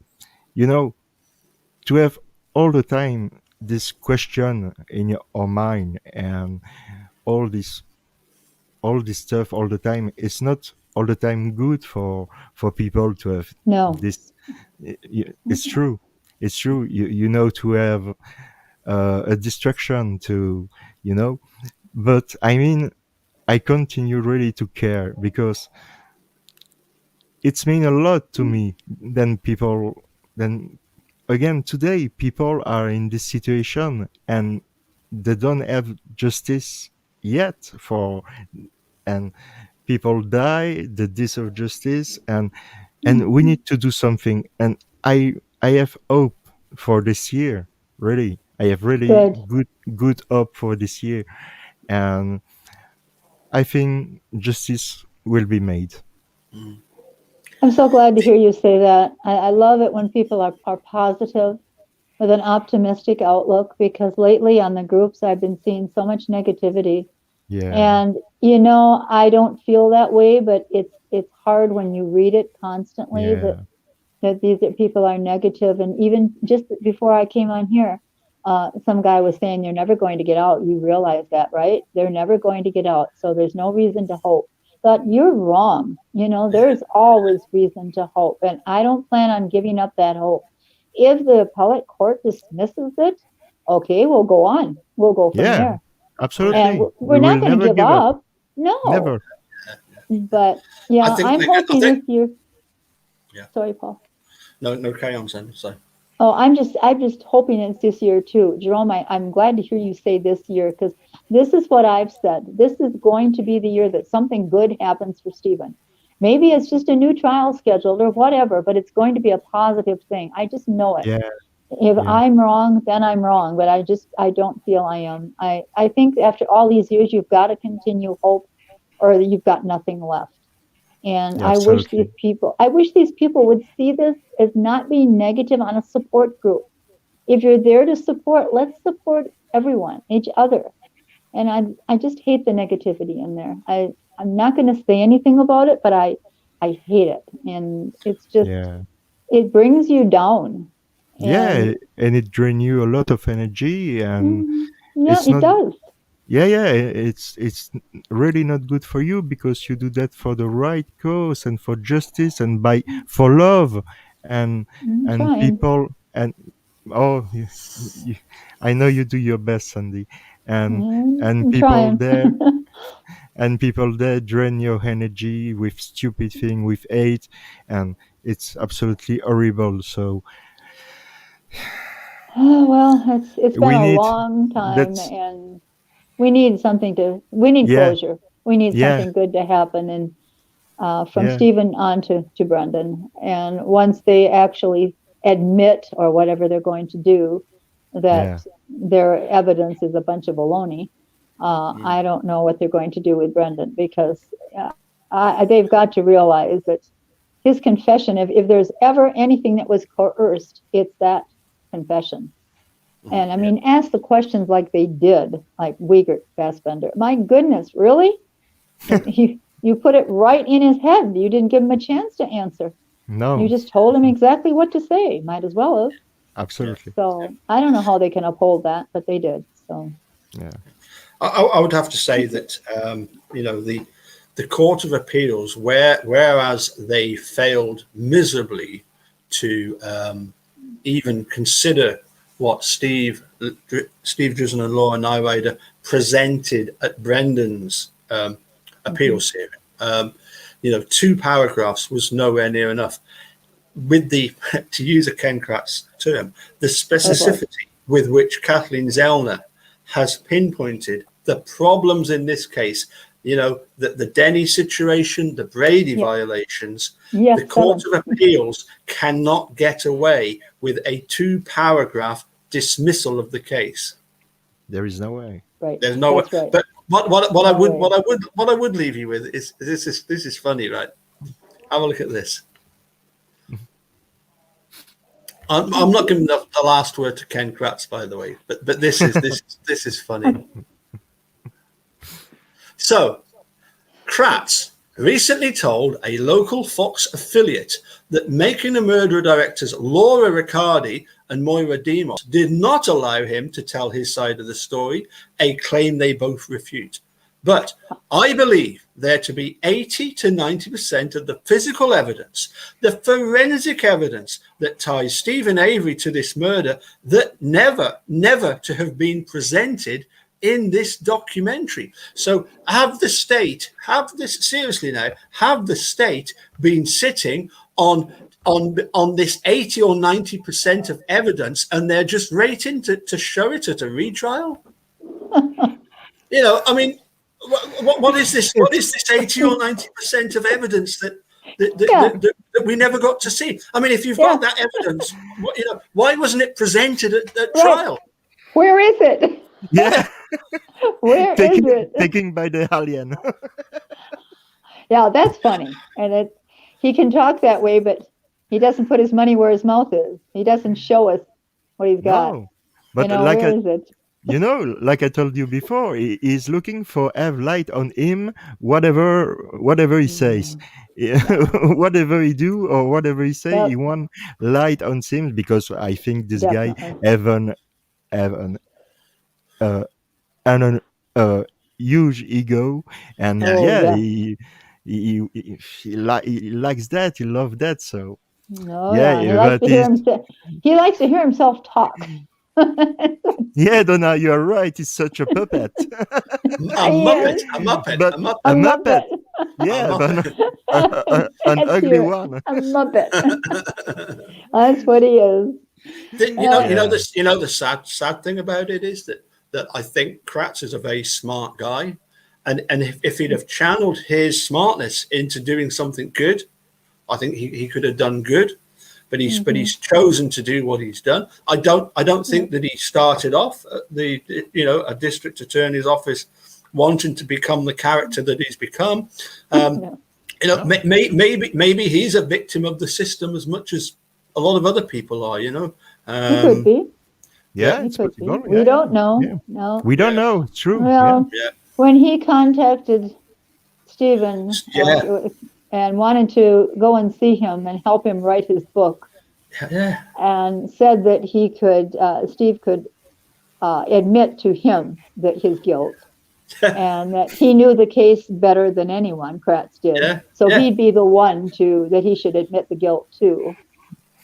to have all the time this question in your mind and all this stuff all the time, it's not all the time good for people to have this. It's true. To have a distraction to, but I mean, I continue really to care, because it's mean a lot to me. Then again, today people are in this situation and they don't have justice yet and people die, they deserve justice, and we need to do something. And I have hope for this year. Really, I have really good hope for this year, and I think justice will be made. I'm so glad to hear you say that. I love it when people are positive with an optimistic outlook, because lately on the groups I've been seeing so much negativity. Yeah. And I don't feel that way, but it's hard when you read it constantly that these people are negative. And even just before I came on here, some guy was saying they're never going to get out. You realize that, right? They're never going to get out. So there's no reason to hope. But you're wrong. There's always reason to hope. And I don't plan on giving up that hope. If the appellate court dismisses it, okay, we'll go on. We'll go from there. Absolutely. And we're not going to give up. No. Never. But I'm hoping this year. Yeah. Sorry, Paul. No, carry on, Sam. Sorry. Oh, I'm just hoping it's this year too. Jerome, I'm glad to hear you say this year, because this is what I've said. This is going to be the year that something good happens for Stephen. Maybe it's just a new trial scheduled or whatever, but it's going to be a positive thing. I just know it. Yeah. If I'm wrong, then I'm wrong, but I don't feel I am. I think after all these years, you've got to continue hope, or you've got nothing left. And I wish these people would see this as not being negative on a support group. If you're there to support, let's support everyone, each other. And I just hate the negativity in there. I'm not going to say anything about it, but I hate it. And it's just, it brings you down. And it drains you a lot of energy. And it does. It's really not good for you, because you do that for the right cause and for justice and for love and people and I know you do your best, Sandy, and people there and people there drain your energy with stupid thing, with hate, and it's absolutely horrible. So Oh, well, it's been We a need long time, that's and we need yeah, closure. We need yeah, something good to happen, and from yeah, Stephen on to Brendan. And once they actually admit or whatever they're going to do that yeah, their evidence is a bunch of baloney, Mm. I don't know what they're going to do with Brendan because they've got to realize that his confession, if there's ever anything that was coerced, it's that confession. And I Yeah. mean, ask the questions like they did, like Wiegert Fassbender. My goodness, really? You put it right in his head. You didn't give him a chance to answer. You no, just told him exactly what to say. Might as well have. Yeah. absolutely, So I don't know how they can uphold that, but they did. So yeah, I would have to say that the Court of Appeals, whereas they failed miserably to even consider what Steve Drizzen and Laura Nyrider presented at Brendan's appeals hearing. 2 paragraphs was nowhere near enough. With the, to use a Ken Kratz term, the specificity with which Kathleen Zellner has pinpointed the problems in this case, the Denny situation, the Brady violations, the yes, Court 7. of Appeals cannot get away with a 2-paragraph dismissal of the case. there is no way. Right. There's no way. That's right. But what No I would way. what I would leave you with is this is funny, right? Have a look at this. I'm not giving the last word to Ken Kratz, by the way, but this is funny. So, Kratz recently told a local Fox affiliate that Making a Murderer directors Laura Riccardi and Moira Demos did not allow him to tell his side of the story, a claim they both refute. But I believe there to be 80 to 90% of the physical evidence, the forensic evidence that ties Stephen Avery to this murder that never to have been presented in this documentary. So have the state been sitting on this 80 or 90% of evidence and they're just waiting to show it at a retrial? I mean, what is this? What is this 80 or 90% of evidence that we never got to see? I mean, if you've got that evidence, why wasn't it presented at trial? Where is it? Yeah, Where is it? taking by the alien. Yeah, that's funny. And he can talk that way, but he doesn't put his money where his mouth is. He doesn't show us what he's got. No, but Where is it? like I told you before, he's looking for have light on him, whatever he says. Whatever he do or whatever he say, Yep, he want light on him because I think this guy definitely. have uh, an huge ego, and Oh, yeah, yeah. he likes that, he loves that. So Oh, yeah, yeah. And he likes but to hear he likes to hear himself talk. yeah, Donna, you are right. He's such a puppet. A He muppet, is a muppet, But a muppet, a a muppet, muppet. yeah, a but muppet. an Let's ugly hear it. one. A muppet. That's what he is. Yeah, The sad thing about it is that I think Kratz is a very smart guy, and if he'd have channeled his smartness into doing something good, I think he could have done good. But he's chosen to do what he's done. I don't think that he started off at a district attorney's office wanting to become the character that he's become. No. Maybe he's a victim of the system as much as a lot of other people are. He could be. yeah, He it's could be. possible. We Yeah, don't know. yeah. No. We don't know. It's true. Yeah, Well, when he contacted Stephen Yeah. and wanted to go and see him and help him write his book, Yeah. and said that Steve could admit to him that his guilt, and that he knew the case better than anyone, Kratz did. Yeah, So yeah. he'd be the one that he should admit the guilt to.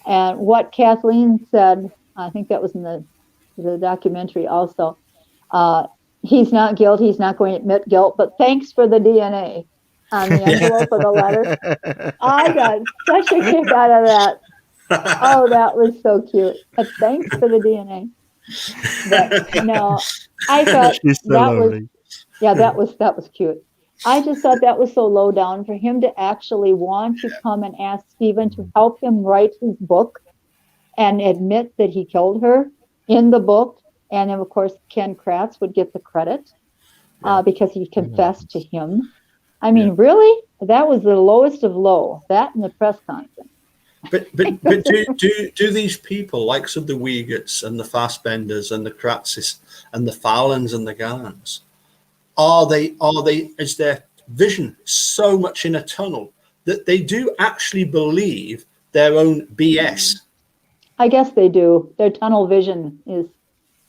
And what Kathleen said, I think that was in the documentary also, he's not guilty, he's not going to admit guilt, but thanks for the DNA on the envelope of the letter. I got such a kick out of that. Oh, that was so cute. But thanks for the DNA. But no, I thought She's so that was, lovely. yeah, that was cute. I just thought that was so low down for him to actually want to come and ask Stephen to help him write his book and admit that he killed her in the book. And then, of course, Ken Kratz would get the credit Yeah. because he confessed to him. I Yeah. mean, really? That was the lowest of low, that in the press conference. But do these people, likes of the Uyghurs and the Fassbenders and the Kratzes and the Fallons and the Gans, are they is their vision so much in a tunnel that they do actually believe their own BS? I guess they do. Their tunnel vision is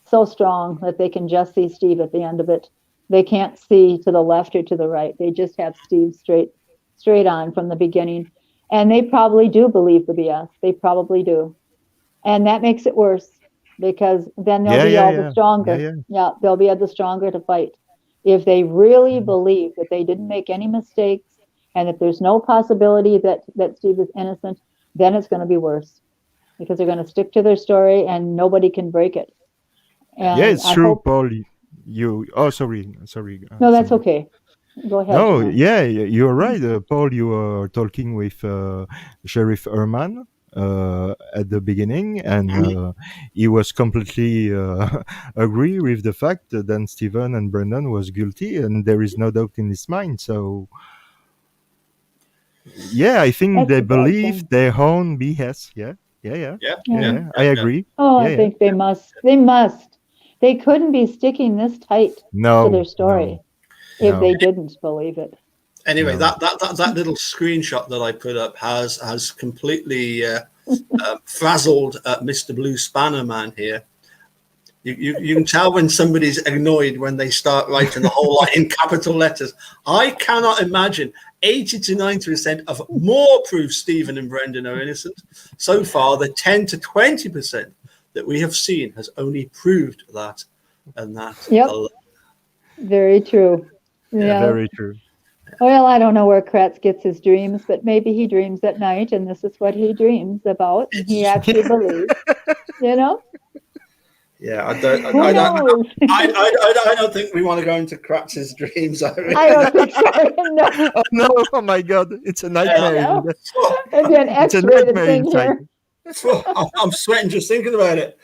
so strong that they can just see Steve at the end of it. They can't see to the left or to the right. They just have Steve straight on from the beginning. And they probably do believe the BS. They probably do. And that makes it worse because then they'll be all the stronger. Yeah, they'll be the stronger to fight. If they really believe that they didn't make any mistakes and that there's no possibility that Steve is innocent, then it's going to be worse because they're going to stick to their story and nobody can break it. And Yeah, it's I true, hope, Paul. Sorry. no, that's Sandy. okay. Go ahead. No, Jerome. yeah, you're right, Paul. You were talking with Sheriff Herman at the beginning, and he was completely agree with the fact that Stephen and Brendan was guilty, and there is no doubt in his mind. So, yeah, I think That's they a bad believe thing. their own BS. Yeah. Yeah. I agree. Oh, I Yeah. think they must. They must. They couldn't be sticking this tight to their No, story if no, they didn't believe it. Anyway, no. that little screenshot that I put up has completely frazzled Mr. Blue Spanner Man here. You can tell when somebody's annoyed when they start writing the whole lot in capital letters. I cannot imagine 80 to 90% of more proof Stephen and Brendan are innocent. So far, the 10 to 20% that we have seen has only proved that and that. Yep. Very true. Yeah. Very true. Well, I don't know where Kratz gets his dreams, but maybe he dreams at night and this is what he dreams about. And he actually believes, you know? Yeah, I Who knows? don't think we want to go into Kratz's dreams. I don't think so. No. Oh no! Oh my God! It's a nightmare. No. It'd be an It's a X-rated nightmare thing inside. here. I'm sweating just thinking about it.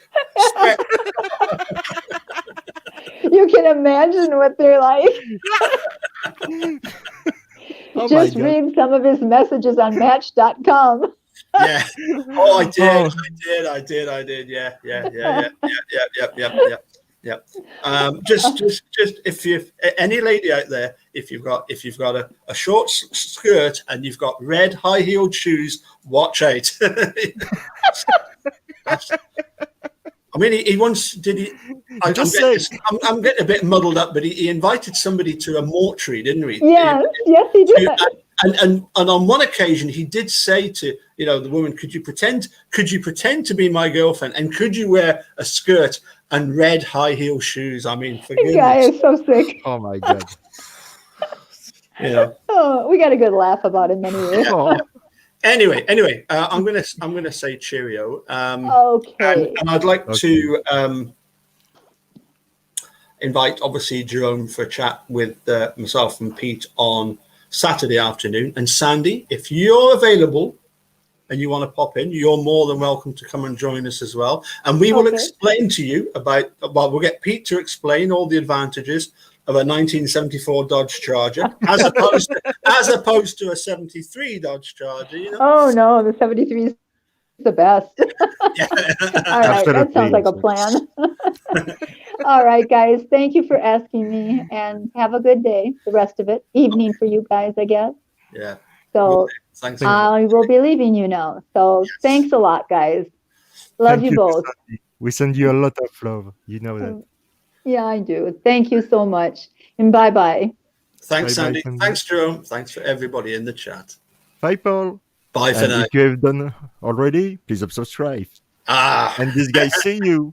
You can imagine what they're like. Oh Just my God. read some of his messages on Match.com. Yeah. Oh, I did. Oh. I did. Yeah. Just if you any lady out there, if you've got a short skirt and you've got red high-heeled shoes, watch out. I mean, he once did. I'm getting a bit muddled up, but he invited somebody to a mortuary, didn't he? Yes, he did. And on one occasion, he did say to the woman, "Could you pretend to be my girlfriend? And could you wear a skirt and red high heel shoes?" I mean, for This guy goodness. is so sick. Oh my God. Oh, we got a good laugh about him anyway. Oh. Anyway, I'm gonna say cheerio. Okay. And I'd like to invite obviously Jerome for a chat with myself and Pete on Saturday afternoon. And Sandy, if you're available and you want to pop in, you're more than welcome to come and join us as well. And we will explain to you we'll get Pete to explain all the advantages of a 1974 Dodge Charger as opposed to a 73 Dodge Charger. Oh no, the 73 is the best. Yeah. All right, that sounds like a plan. All right, guys, thank you for asking me, and have a good day. The rest of it, evening for you guys, I guess. Yeah. So Thanks. I will be leaving you now. So thanks a lot, guys. Love Thank you both. Sandy. We send you a lot of love. You know that. Yeah, I do. Thank you so much, and bye-bye. Thanks, Bye-bye, Sandy. Sandy. Thanks, Jerome. Thanks for everybody in the chat. Bye, Paul. Bye for And now. if you have done already, please subscribe. Ah. And this guy, see you.